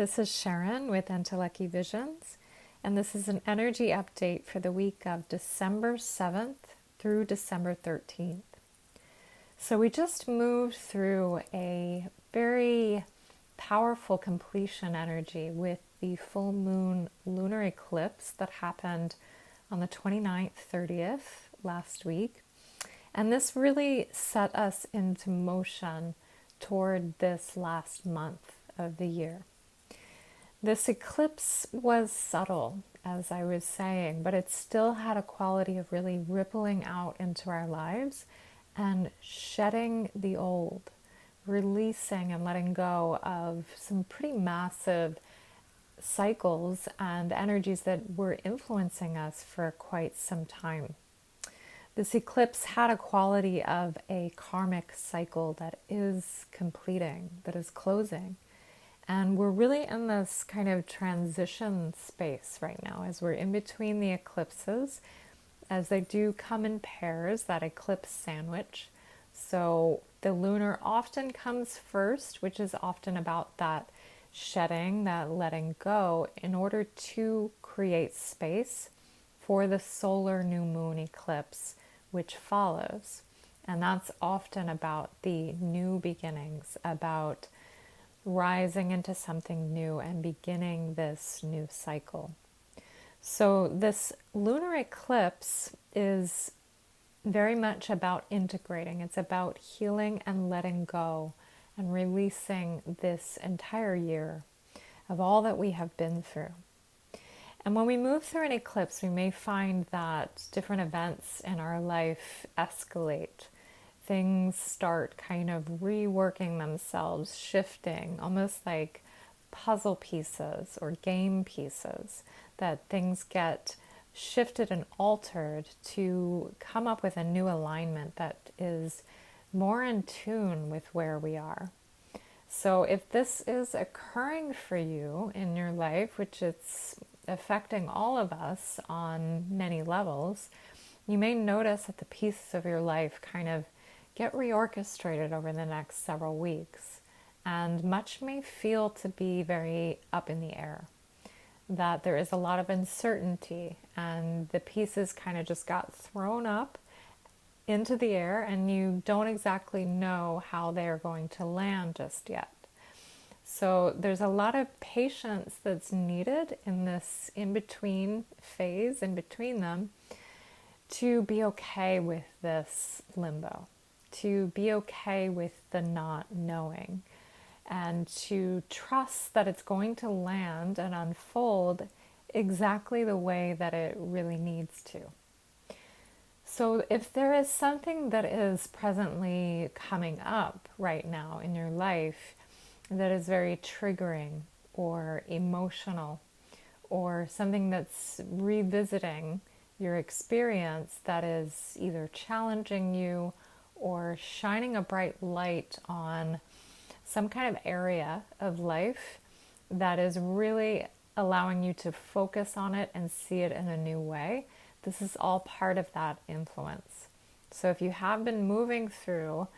This is Sharon with Entelechy Visions, and this is an energy update for the week of December 7th through December 13th. So we just moved through a very powerful completion energy with the full moon lunar eclipse that happened on the 29th, 30th last week. And this really set us into motion toward this last month of the year. This eclipse was subtle, as I was saying, but it still had a quality of really rippling out into our lives and shedding the old, releasing and letting go of some pretty massive cycles and energies that were influencing us for quite some time. This eclipse had a quality of a karmic cycle that is completing, that is closing. And we're really in this kind of transition space right now as we're in between the eclipses, as they do come in pairs, that eclipse sandwich. So the lunar often comes first, which is often about that shedding, that letting go, in order to create space for the solar new moon eclipse, which follows. And that's often about the new beginnings, about rising into something new and beginning this new cycle. So this lunar eclipse is very much about integrating. It's about healing and letting go and releasing this entire year of all that we have been through. And when we move through an eclipse, we may find that different events in our life escalate. Things start kind of reworking themselves, shifting, almost like puzzle pieces or game pieces, that things get shifted and altered to come up with a new alignment that is more in tune with where we are. So if this is occurring for you in your life, which it's affecting all of us on many levels, you may notice that the pieces of your life kind of get reorchestrated over the next several weeks, and much may feel to be very up in the air, that there is a lot of uncertainty and the pieces kind of just got thrown up into the air and you don't exactly know how they're going to land just yet. So there's a lot of patience that's needed in this in-between phase, in between them, to be okay with this limbo, to be okay with the not knowing, and to trust that it's going to land and unfold exactly the way that it really needs to. So if there is something that is presently coming up right now in your life that is very triggering or emotional, or something that's revisiting your experience that is either challenging you or shining a bright light on some kind of area of life that is really allowing you to focus on it and see it in a new way, this is all part of that influence. So if you have been moving through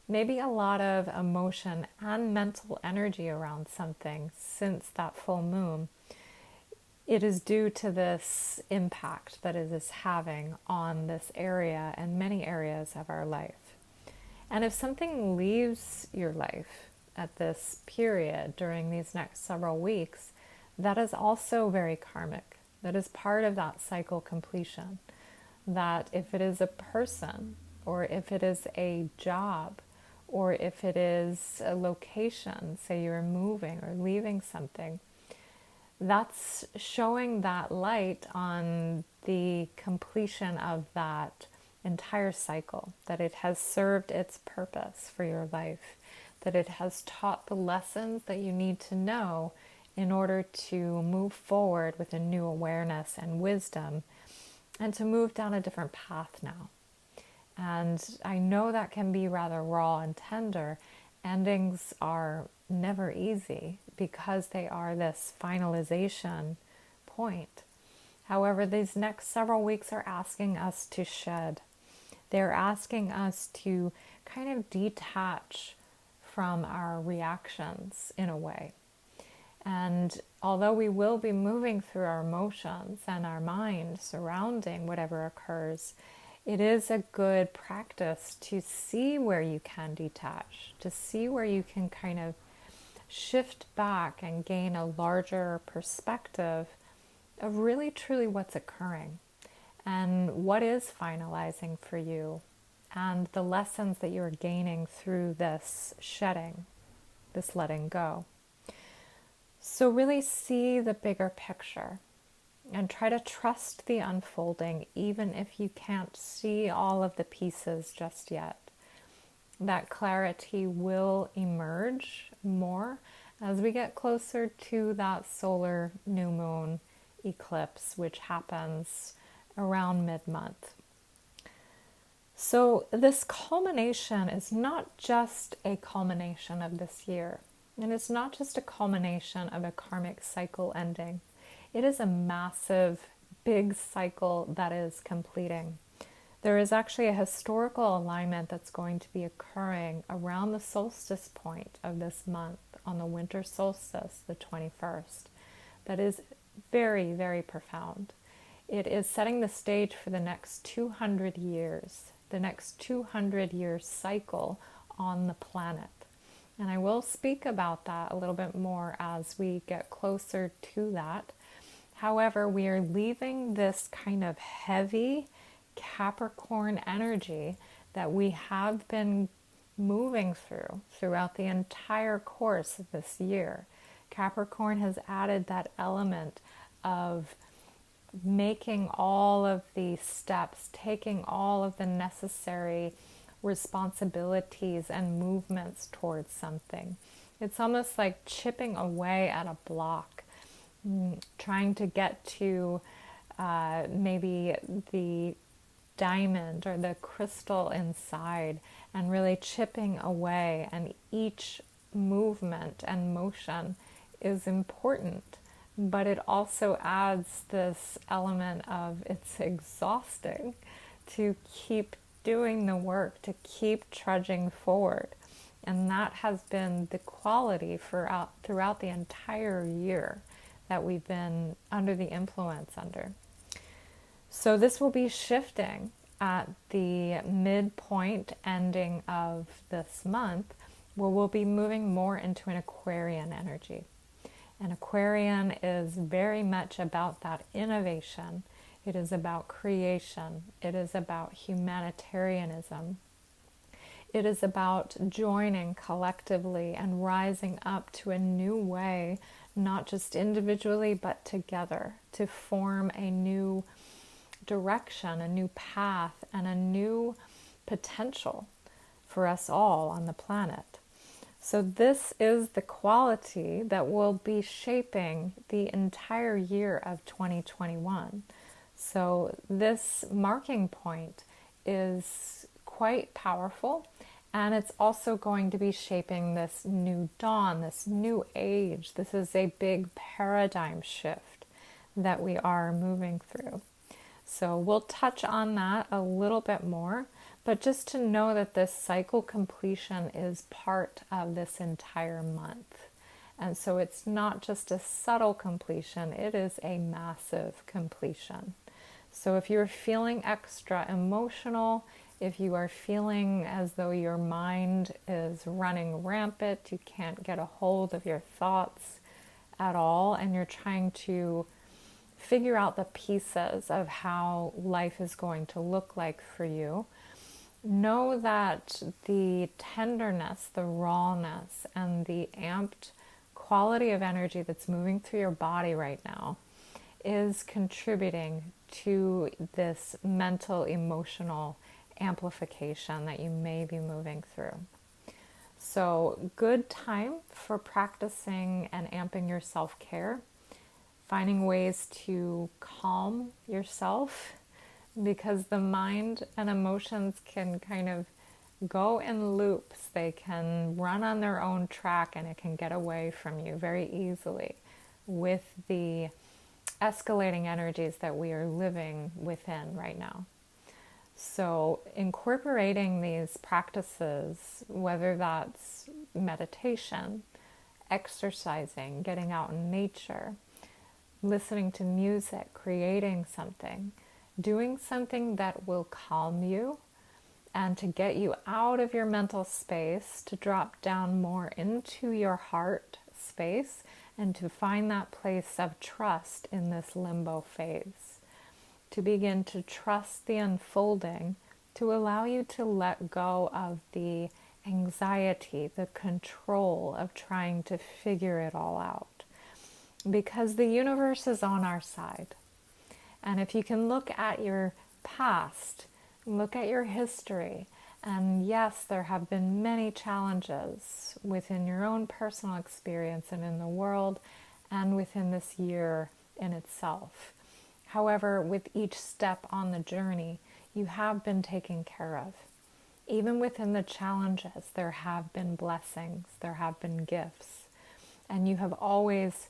maybe a lot of emotion and mental energy around something since that full moon, it is due to this impact that it is having on this area and many areas of our life. And if something leaves your life at this period during these next several weeks, that is also very karmic. That is part of that cycle completion. That if it is a person, or if it is a job, or if it is a location, say you're moving or leaving something, that's showing that light on the completion of that entire cycle, that it has served its purpose for your life, that it has taught the lessons that you need to know in order to move forward with a new awareness and wisdom and to move down a different path now. And I know that can be rather raw and tender. Endings are never easy because they are this finalization point. However, these next several weeks are asking us to shed. They're asking us to kind of detach from our reactions in a way. And although we will be moving through our emotions and our mind surrounding whatever occurs, it is a good practice to see where you can detach, to see where you can kind of shift back and gain a larger perspective of really truly what's occurring and what is finalizing for you, and the lessons that you're gaining through this shedding, this letting go. So really see the bigger picture and try to trust the unfolding, even if you can't see all of the pieces just yet. That clarity will emerge more as we get closer to that solar new moon eclipse, which happens around mid-month. So this culmination is not just a culmination of this year, and it's not just a culmination of a karmic cycle ending. It is a massive, big cycle that is completing. There is actually a historical alignment that's going to be occurring around the solstice point of this month, on the winter solstice, the 21st, that is very, very profound. It is setting the stage for the next 200 years, the next 200-year cycle on the planet. And I will speak about that a little bit more as we get closer to that. However, we are leaving this kind of heavy Capricorn energy that we have been moving throughout the entire course of this year. Capricorn has added that element of making all of the steps, taking all of the necessary responsibilities and movements towards something. It's almost like chipping away at a block, trying to get to maybe the diamond or the crystal inside, and really chipping away, and each movement and motion is important, but it also adds this element of it's exhausting to keep doing the work, to keep trudging forward. And that has been the quality throughout the entire year that we've been under the influence under. So this will be shifting at the midpoint ending of this month, where we'll be moving more into an Aquarian energy. And Aquarian is very much about that innovation. It is about creation. It is about humanitarianism. It is about joining collectively and rising up to a new way, not just individually, but together, to form a new direction, a new path, and a new potential for us all on the planet. So this is the quality that will be shaping the entire year of 2021. So this marking point is quite powerful, and it's also going to be shaping this new dawn, this new age. This is a big paradigm shift that we are moving through. So we'll touch on that a little bit more, but just to know that this cycle completion is part of this entire month. And so it's not just a subtle completion, it is a massive completion. So if you're feeling extra emotional, if you are feeling as though your mind is running rampant, you can't get a hold of your thoughts at all, and you're trying to figure out the pieces of how life is going to look like for you, know that the tenderness, the rawness, and the amped quality of energy that's moving through your body right now is contributing to this mental, emotional amplification that you may be moving through. So, good time for practicing and amping your self-care, finding ways to calm yourself, because the mind and emotions can kind of go in loops. They can run on their own track, and it can get away from you very easily with the escalating energies that we are living within right now. So incorporating these practices, whether that's meditation, exercising, getting out in nature, listening to music, creating something, doing something that will calm you and to get you out of your mental space, to drop down more into your heart space and to find that place of trust in this limbo phase. To begin to trust the unfolding, to allow you to let go of the anxiety, the control of trying to figure it all out. Because the universe is on our side. And if you can look at your past, look at your history, and yes, there have been many challenges within your own personal experience and in the world and within this year in itself. However, with each step on the journey, you have been taken care of. Even within the challenges, there have been blessings, there have been gifts, and you have always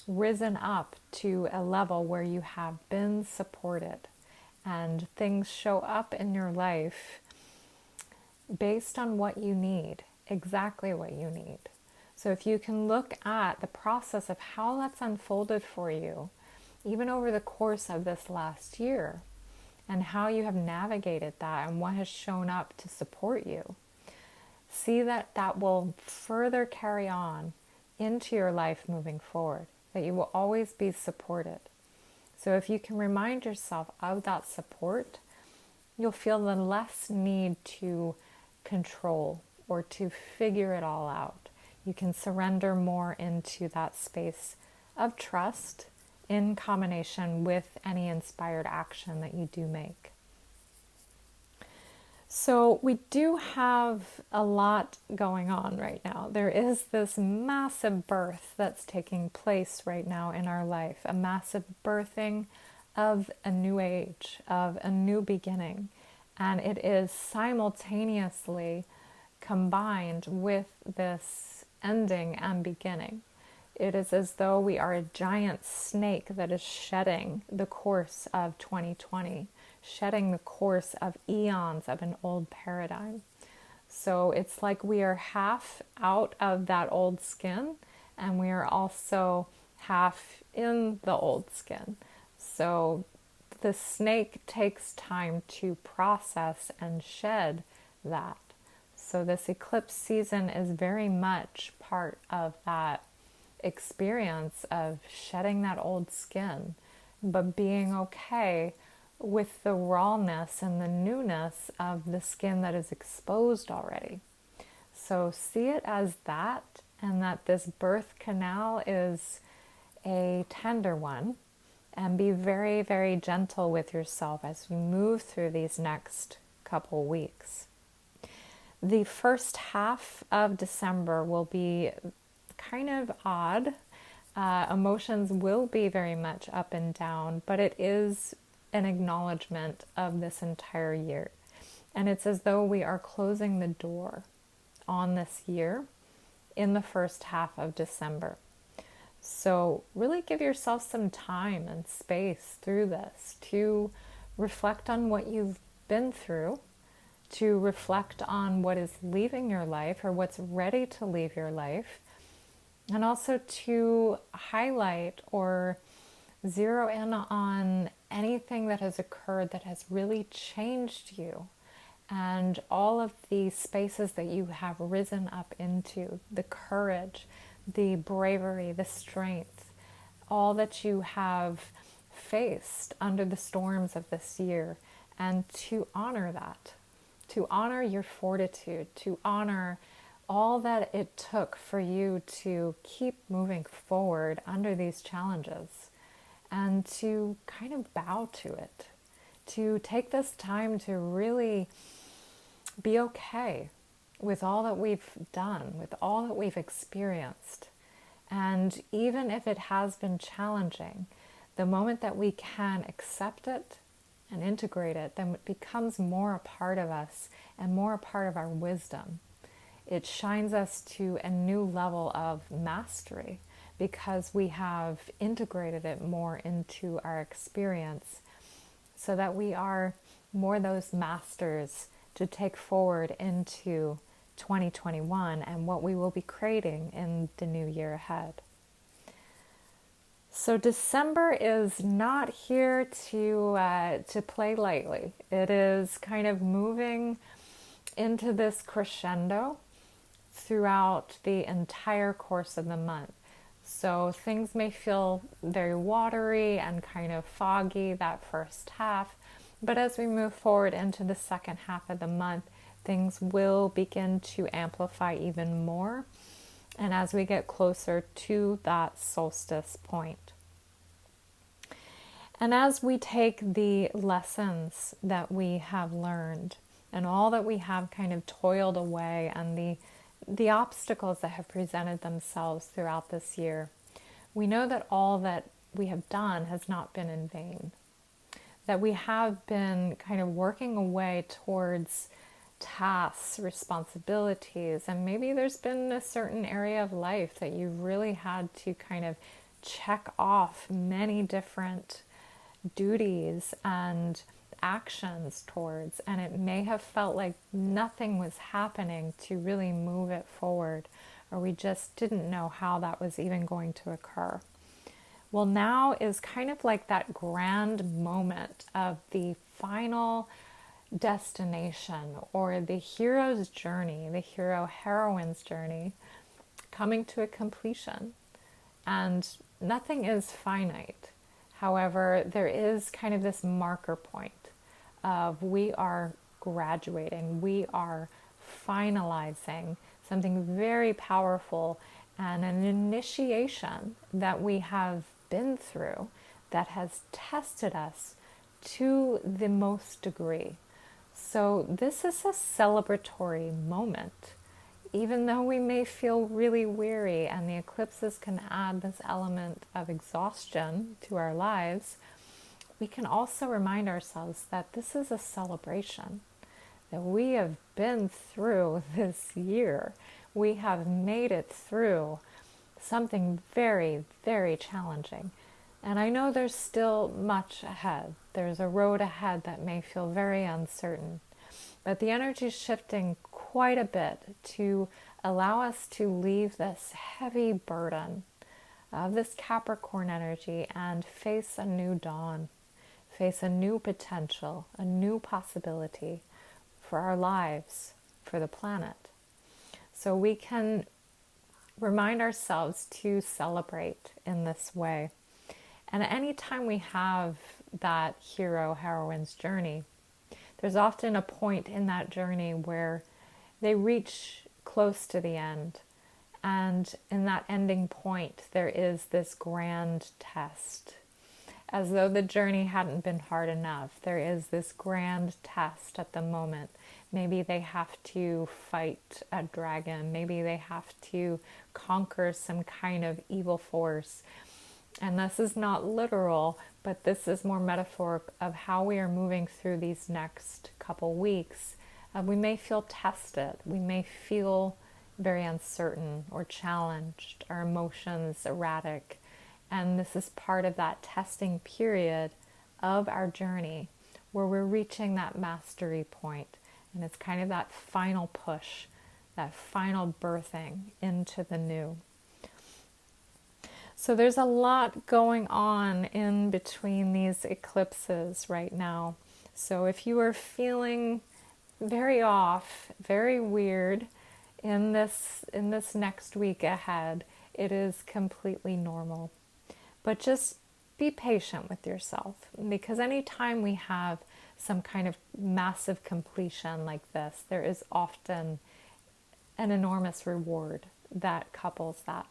risen up to a level where you have been supported and things show up in your life based on what you need, exactly what you need. So if you can look at the process of how that's unfolded for you, even over the course of this last year, and how you have navigated that and what has shown up to support you, see that that will further carry on into your life moving forward, that you will always be supported. So if you can remind yourself of that support, you'll feel the less need to control or to figure it all out. You can surrender more into that space of trust in combination with any inspired action that you do make. So we do have a lot going on right now. There is this massive birth that's taking place right now in our life, a massive birthing of a new age, of a new beginning. And it is simultaneously combined with this ending and beginning. It is as though we are a giant snake that is shedding the course of 2020, shedding the course of eons of an old paradigm. So it's like we are half out of that old skin and we are also half in the old skin. So the snake takes time to process and shed that. So this eclipse season is very much part of that experience of shedding that old skin, but being okay with the rawness and the newness of the skin that is exposed already. So see it as that, and that this birth canal is a tender one, and be very, very gentle with yourself as you move through these next couple weeks. The first half of December will be kind of odd. Emotions will be very much up and down, but it is an acknowledgement of this entire year. And it's as though we are closing the door on this year in the first half of December. So really give yourself some time and space through this to reflect on what you've been through, to reflect on what is leaving your life or what's ready to leave your life, and also to highlight or zero in on anything that has occurred that has really changed you, and all of the spaces that you have risen up into, the courage, the bravery, the strength, all that you have faced under the storms of this year, and to honor that, to honor your fortitude, to honor all that it took for you to keep moving forward under these challenges, and to kind of bow to it, to take this time to really be okay with all that we've done, with all that we've experienced. And even if it has been challenging, the moment that we can accept it and integrate it, then it becomes more a part of us and more a part of our wisdom. It shines us to a new level of mastery because we have integrated it more into our experience, so that we are more those masters to take forward into 2021 and what we will be creating in the new year ahead. So December is not here to play lightly. It is kind of moving into this crescendo throughout the entire course of the month. So things may feel very watery and kind of foggy that first half, but as we move forward into the second half of the month, things will begin to amplify even more, and as we get closer to that solstice point. And as we take the lessons that we have learned and all that we have kind of toiled away and the obstacles that have presented themselves throughout this year, we know that all that we have done has not been in vain. That we have been kind of working away towards tasks, responsibilities, and maybe there's been a certain area of life that you've really had to kind of check off many different duties and actions towards, and it may have felt like nothing was happening to really move it forward, or we just didn't know how that was even going to occur. Well, now is kind of like that grand moment of the final destination, or the hero's journey, the hero-heroine's journey coming to a completion. And nothing is finite. However, there is kind of this marker point of we are graduating, we are finalizing something very powerful and an initiation that we have been through that has tested us to the most degree. So this is a celebratory moment. Even though we may feel really weary and the eclipses can add this element of exhaustion to our lives, we can also remind ourselves that this is a celebration, that we have been through this year. We have made it through something very, very challenging. And I know there's still much ahead. There's a road ahead that may feel very uncertain. But the energy is shifting quite a bit to allow us to leave this heavy burden of this Capricorn energy and face a new dawn, face a new potential, a new possibility for our lives, for the planet. So we can remind ourselves to celebrate in this way. And anytime we have that hero-heroine's journey, there's often a point in that journey where they reach close to the end. And in that ending point, there is this grand test. As though the journey hadn't been hard enough, there is this grand test at the moment. Maybe they have to fight a dragon. Maybe they have to conquer some kind of evil force. And this is not literal, but this is more metaphoric of how we are moving through these next couple weeks. We may feel tested. We may feel very uncertain or challenged, our emotions erratic. And this is part of that testing period of our journey where we're reaching that mastery point. And it's kind of that final push, that final birthing into the new. So there's a lot going on in between these eclipses right now. So if you are feeling very off, very weird in this next week ahead, it is completely normal. But just be patient with yourself, because anytime we have some kind of massive completion like this, there is often an enormous reward that couples that.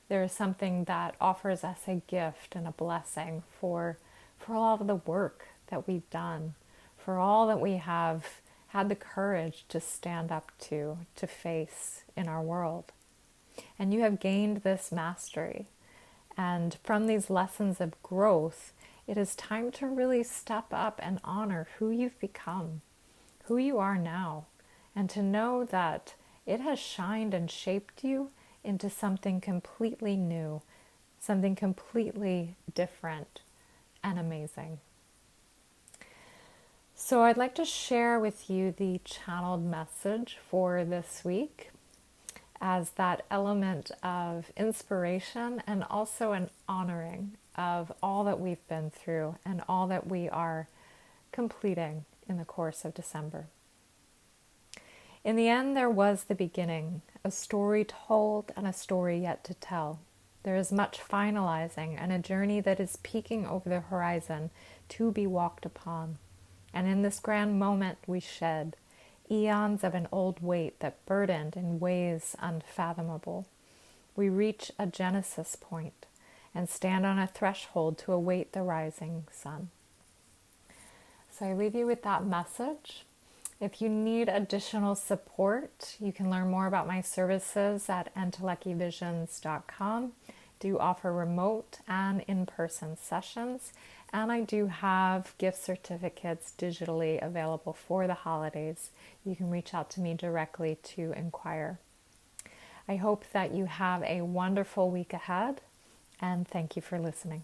There is something that offers us a gift and a blessing for all of the work that we've done, for all that we have had the courage to stand up to face in our world. And you have gained this mastery. And from these lessons of growth, it is time to really step up and honor who you've become, who you are now, and to know that it has shined and shaped you into something completely new, something completely different and amazing. So I'd like to share with you the channeled message for this week as that element of inspiration and also an honoring of all that we've been through and all that we are completing in the course of December. In the end, there was the beginning, a story told and a story yet to tell. There is much finalizing and a journey that is peeking over the horizon to be walked upon. And in this grand moment we shed eons of an old weight that burdened in ways unfathomable. We reach a genesis point and stand on a threshold to await the rising sun. So I leave you with that message. If you need additional support, you can learn more about my services at entelechivisions.com. Do offer remote and in-person sessions, and I do have gift certificates digitally available for the holidays. You can reach out to me directly to inquire. I hope that you have a wonderful week ahead, and thank you for listening.